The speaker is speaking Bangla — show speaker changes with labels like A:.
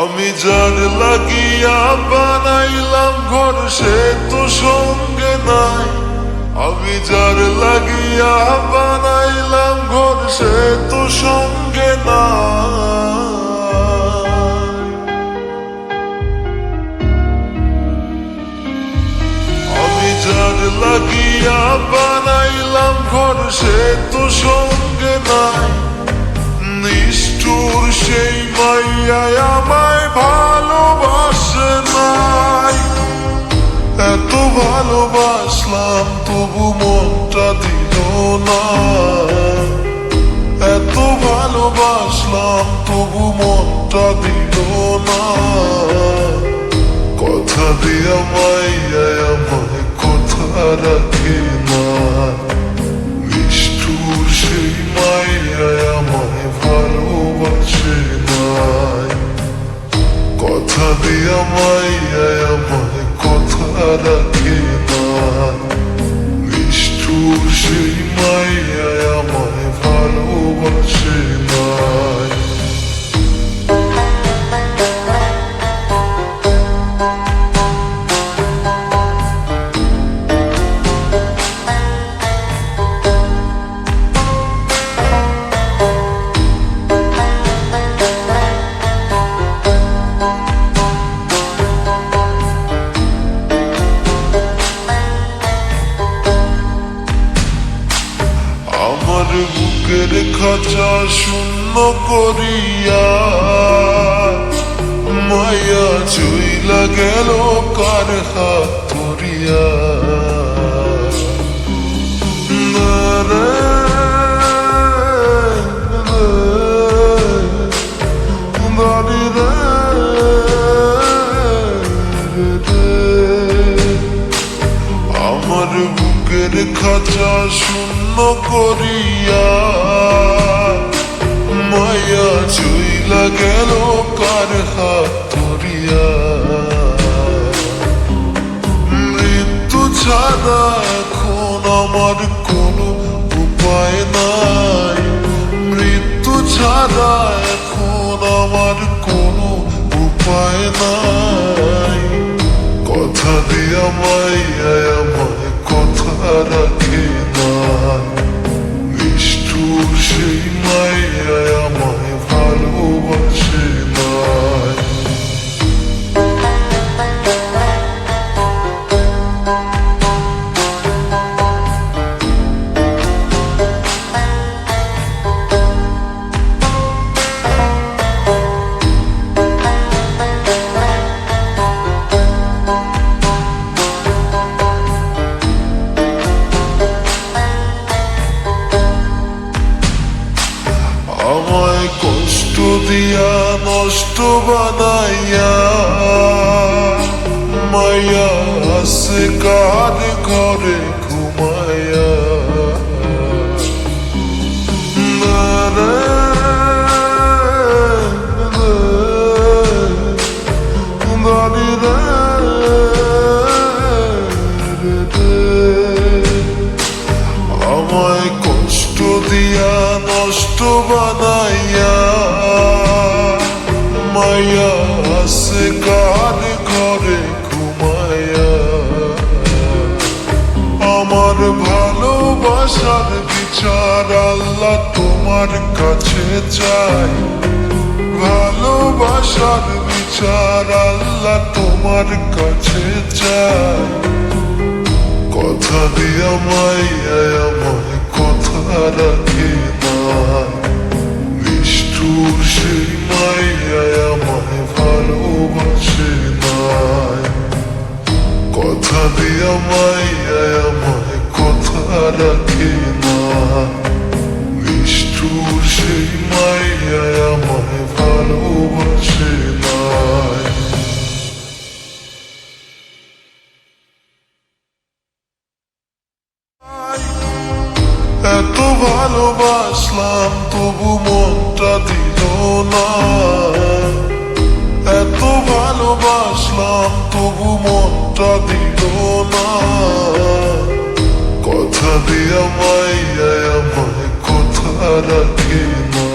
A: আমি যার লাগিয়া বানাইলাম ঘর সে তো সঙ্গে নাই। আমি যার লাগিয়া বানাইলাম ঘর সে তো সঙ্গে নাই। আমি যার লাগিয়া বানাইলাম ঘর সে তো সঙ্গে নাই। নিষ্ঠুর সেই মাইয়া আমায় ভালোবাসে নাই। এত ভালোবাসলাম তবু মনটা দিল না। এত ভালোবাসলাম তবু মনটা দিল না। কথা দিয়া মাইয়া আমায় কথা রাখে না। নিষ্ঠুর সেই মাইয়া আমায় ভালোবাসে নাই। কথা দিয়া মাইয়া আমায় কথা রাখে না। নিষ্ঠুর সেই মাইয়া আমায় ভালোবাসে নাই। আমার বুকের খাঁচা শূন্য করিয়া মায়া চইলা গেল কার হাত ধরিয়া। আমার বুকের খাঁচা শূন্য করিয়া মায়া চইলা গেল কার হাত ধরিয়া। মৃত্যু ছাড়া এখন আমার কোনো উপায় নাই। মৃত্যু ছাড়া এখন আমার কোনো উপায় নাই। কথা দিয়া মাইয়া আমায় কথা রাখে না। নিষ্ঠুর সেই মাইয়া আমায় ভালোবাসে নাই। আমায় কষ্ট দিয়া নষ্ট বানাইয়া মায়া আছে কার ঘরে ঘুমাইয়া। আমায় কষ্ট দিয়া নষ্ট বানাইয়া মায়া আছে কার ঘরে ঘুমাইয়া। আমার ভালোবাসার বিচার আল্লাহ তোমার কাছে চাই। ভালোবাসার বিচার আল্লাহ তোমার কাছে চাই। কথা দিয়া মাইয়া আমায় কথা রাখে না। নিষ্ঠুর সেই মাইয়া আমায় ভালোবাসে নাই। কথা দিয়া মাইয়া আমায় কথা রাখে না। নিষ্ঠুর সেই মাইয়া আমায় ভালোবাসে নাই। এত ভালোবাসলাম তবু মনটা দিল না, এত ভালোবাসলাম তবু মনটা দিল না। কথা দিয়া মাইয়া আমায় কথা রাখে না।